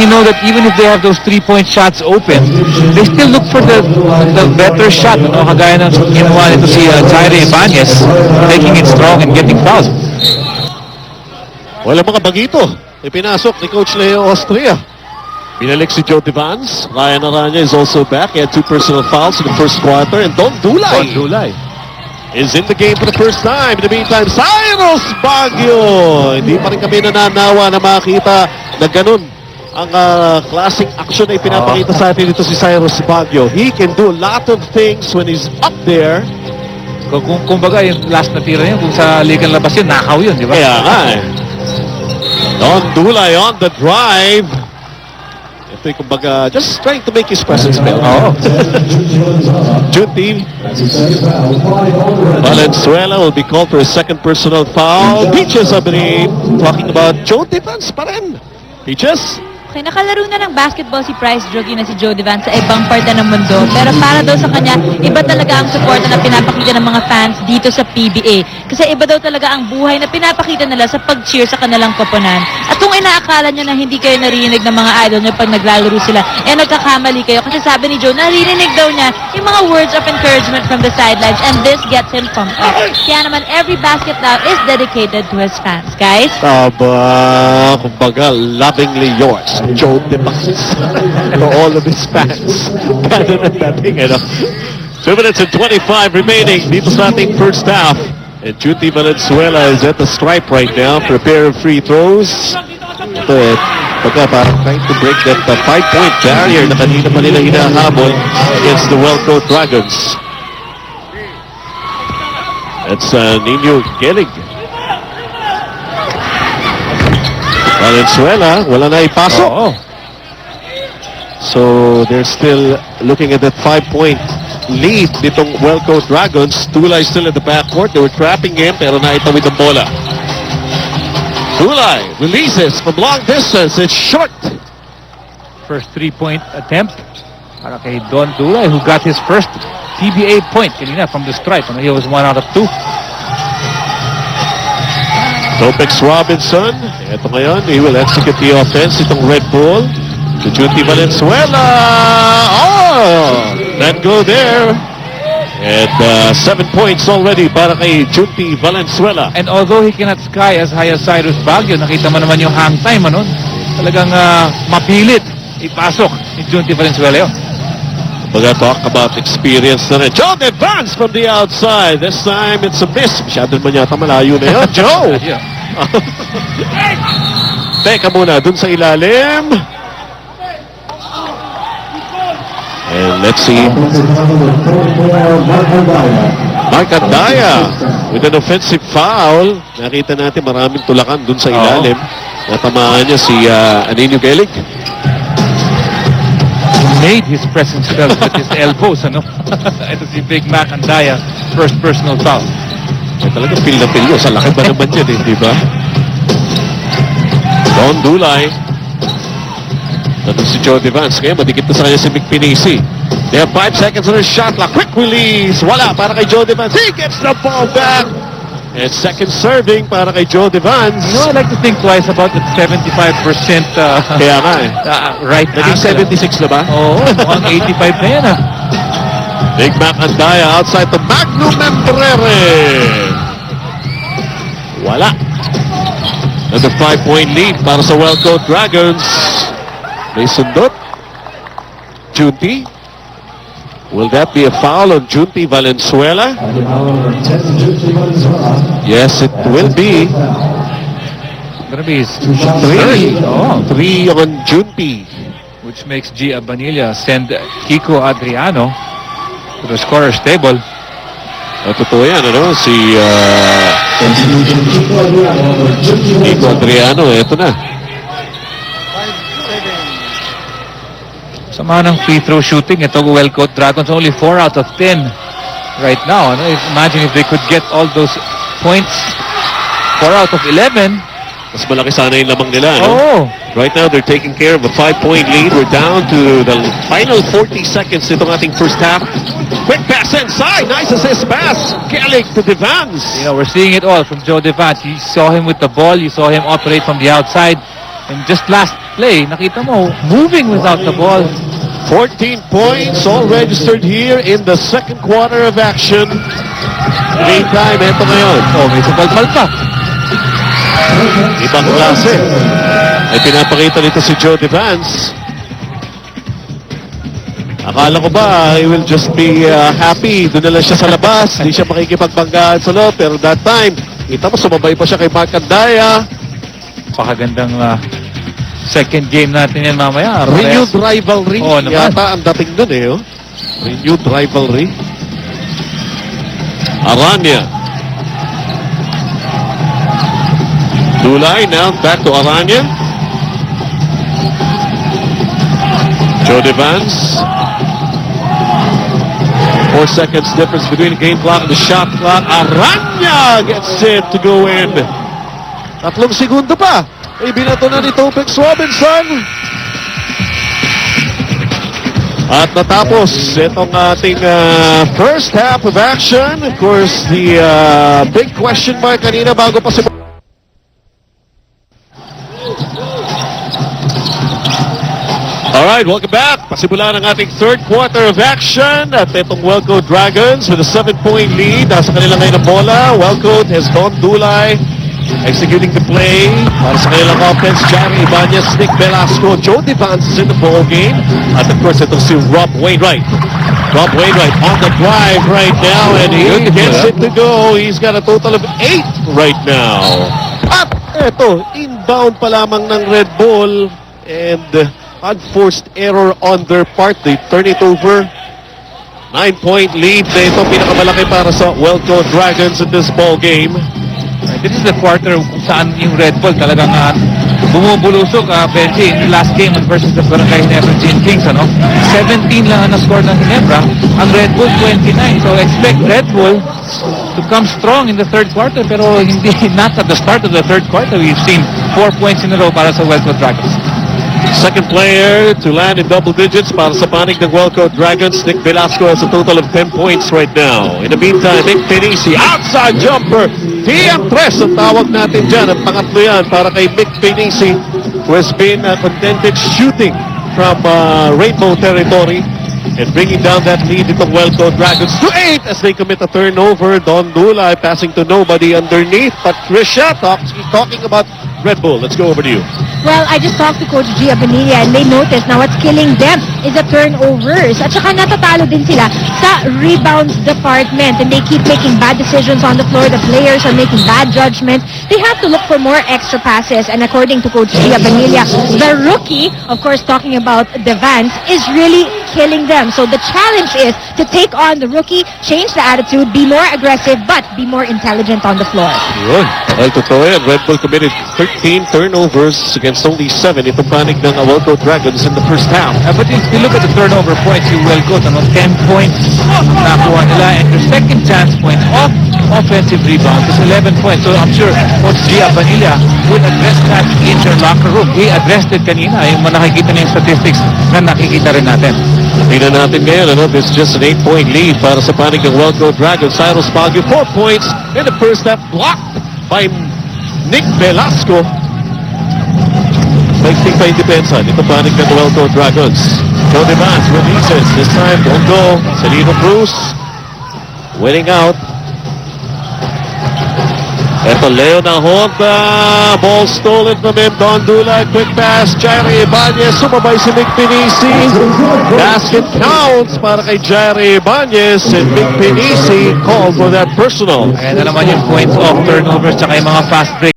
you know that even if they have those 3-point shots open, they still look for the better shot. No? Kagaya ng ginawa nito si Jaire Ibanez, taking it strong and getting fouled. Wala mga bagito. Ipinasok ni Coach Leo Austria. Binalik si Joe Devans. Ryan Aranya is also back. He had 2 personal fouls in the first quarter. And Don Dulay is in the game for the first time. In the meantime, Cyrus Baguio. Hindi pa rin kami nananawa na makita na ganun ang classic action na ipinapakita sa atin dito si Cyrus Baguio. He can do a lot of things when he's up there. Kumbaga, yung last na tira niya, kung sa ligang labas yun, nakaw yun, di ba? Kaya nga eh. Don Dulay on the drive. Ito yung kumbaga, just trying to make his presence felt. Oo. Junti Valenzuela will be called for a second personal foul. Peaches Abrin talking about Joe Devans pa rin. Peaches? Okay, nakalaro na ng basketball si Price Drogi na si Joe Devans sa ibang parte ng mundo. Pero para daw sa kanya, iba talaga ang suporta na pinapakita ng mga fans dito sa PBA. Kasi iba daw talaga ang buhay na pinapakita nila sa pag-cheer sa kanilang koponan. At kung inaakala nyo na hindi kayo narinig ng mga idol nyo pag naglalaro sila, nagkakamali kayo. Kasi sabi ni Joe, naririnig daw niya yung mga words of encouragement from the sidelines, and this gets him pumped up. Kaya naman, every basket now is dedicated to his fans, guys. Taba, kumbaga, lovingly yours. Joe Devans for all of his fans. Ganun ang dating, 2 minutes and 25 remaining dito sa ating first half. And Junti Valenzuela is at the stripe right now for a pair of free throws. Ito parang trying to break that 5-point barrier na kanina pa nila hinahabol against the Welco Dragons. That's Nino Gelig. Valenzuela, wala na ipasok. Oo. So, they're still looking at that 5-point lead nitong Welco Dragons. Tulay still at the backcourt. They were trapping him, pero naitawid ang bola. Tulay releases from long distance. It's short. First 3-point attempt para kay Don Dulay, who got his first PBA point kanina from the stripe. He was 1 out of 2. Topex Robinson, ito ngayon, he will execute the offense. Itong Red Bull to Junti Valenzuela. Oh! Let go there. And 7 points already para kay Junti Valenzuela. And although he cannot sky as high as Cyrus Baguio, nakita mo naman yung hang time, talagang mapilit ipasok ni Junti Valenzuela yun. We're gonna talk about experience na rin. Joe Devans from the outside. This time, it's a miss. Masyadong man yata malayo na yun. Joe! Teka muna, dun sa ilalim. And let's see. Mark Andaya with an offensive foul. Nakita natin maraming tulakan dun sa ilalim. Natamaan niya si Nino Gelig. Made his presence felt with his elbows, Ito si Big Mac Andaya, first personal foul. Talagang feel na feel yun. Sa laki ba naman yan, di ba? Don Dulay. Nandun si Joe Devans. Kaya madikit na sa kanya si Mick Pinisi. They have 5 seconds on his shot clock. Quick release. Wala para kay Joe Devans. He gets the ball back. And second serving para kay Joe Devans. I like to think twice about that 75% Kaya nga right naging 76 na ba? Oo, mukhang 85 na yan Big Mac Andaya outside the Magnum Membrere. Wala. Another 5-point lead para sa Welco Dragons. May sundot. Junti. Will that be a foul on Junti Valenzuela? Yes, it will be. Gonna be 3. 3 on Junti. Which makes G. Abanilla send Kiko Adriano to the scorer's table. Totoo yan, si Kiko Adriano, eto na. Sama ng free throw shooting, ito Welco Dragons only 4 out of 10 right now. Imagine if they could get all those points, 4 out of 11. Mas malaki sana yung lamang nila, Right now, they're taking care of a 5-point lead. We're down to the final 40 seconds itong ating first half. Quick pass inside. Nice assist pass. Gelig to Devans. We're seeing it all from Joe Devans. You saw him with the ball. You saw him operate from the outside. And just last play. Nakita mo, moving without the ball. 14 points all registered here in the second quarter of action. Meantime, ito ngayon. Oh, may supalpal pa. Ibang klase. Ay pinapakita nito si Jody Vance. Akala ko ba, he will just be happy. Doon na lang siya sa labas. Hindi siya makikipagbanggaan sa loob. Pero that time, kita mo, sumabay pa siya kay Mark Andaya. Pakagandang second game natin yan mamaya. Renewed rivalry. Oo naman. Yata ang dating doon eh. Oh. Renewed rivalry. Aranya. Dulay now back to Aranya. Jody Vance. 4 seconds difference between the game clock and the shot clock. Aranya gets it to go in. 3 segundo pa. Ibinato na ni Topex Robinson. At natapos itong ating first half of action. Of course, the big question mark kanina bago pa si... Alright, welcome back. Pasimula ng ating third quarter of action at itong Welco Dragons with a 7-point lead. Nasa kanila ngayon ang bola. Welco has Don Dulay executing the play. Para sa kanilang offense, Jerry Ibanez, Nick Velasco, Jody Vance is in the ball game. At of course, itong si Rob Wainwright. Rob Wainwright on the drive right now and he gets it to go. He's got a total of 8 right now. At eto, inbound pa lamang ng Red Bull and unforced error on their part. They turn it over. 9-point lead na ito, pinakamalaki para sa Welco Dragons in this ball game. This is the quarter kung saan yung Red Bull talagang bumubulusok, Benji, in the last game versus the Barangay Ginebra Kings, ano? 17 lang ang na-score ng Ginebra, ang Red Bull 29. So expect Red Bull to come strong in the third quarter, pero hindi, not at the start of the third quarter. We've seen 4 points in a row para sa Welco Dragons. Second player to land in double digits para sa panig ng Welco Dragons. Nick Velasco has a total of 10 points right now. In the meantime, Nick Penisi, outside jumper. TM3 ang tawag natin dyan. Ang pangatlo yan para kay Nick Penisi, who has been contented shooting from Rainbow territory and bringing down that lead itong Welco Dragons to 8 as they commit a turnover. Don Dulay passing to nobody underneath. Patricia talking about Red Bull. Let's go over to you. Well, I just talked to Coach Gia Bonilla and they noticed now what's killing them is the turnovers. At saka natatalo din sila sa rebounds department and they keep making bad decisions on the floor. The players are making bad judgments. They have to look for more extra passes. And according to Coach Gia Bonilla, the rookie, of course talking about Devance, is really killing them. So the challenge is to take on the rookie, change the attitude, be more aggressive, but be more intelligent on the floor. Yun. Well, totoo yan. Red Bull committed 13 turnovers against only 7. Itong panig ng Welco Dragons in the first half. But if you look at the turnover points, you will go to 10 points nakuha nila, and your second chance point off offensive rebound is 11 points. So I'm sure Coach Gia Bonilla would address that in their locker room. We addressed it kanina, yung nakikita na yung statistics na nakikita rin natin. Tingnan natin ngayon, ano? This is just an 8-point lead para sa panig ng Welco Dragons. Cyrus Baguio, 4 points in the first half, blocked by Nick Velasco. Making pa yung depensa nito panig ng Welco Dragons. Jody Vance releases. This time, don't go. Celino Cruz winning out. Eto, Leo Nahon, ball stolen from him. Don Dulay, quick pass. Jerry Ibanez, sumabay si Nick Penisi. Basket counts para kay Jerry Ibanez. And Nick Penisi called for that personal. Kaya na naman yung points off turnovers tsaka yung mga fast break.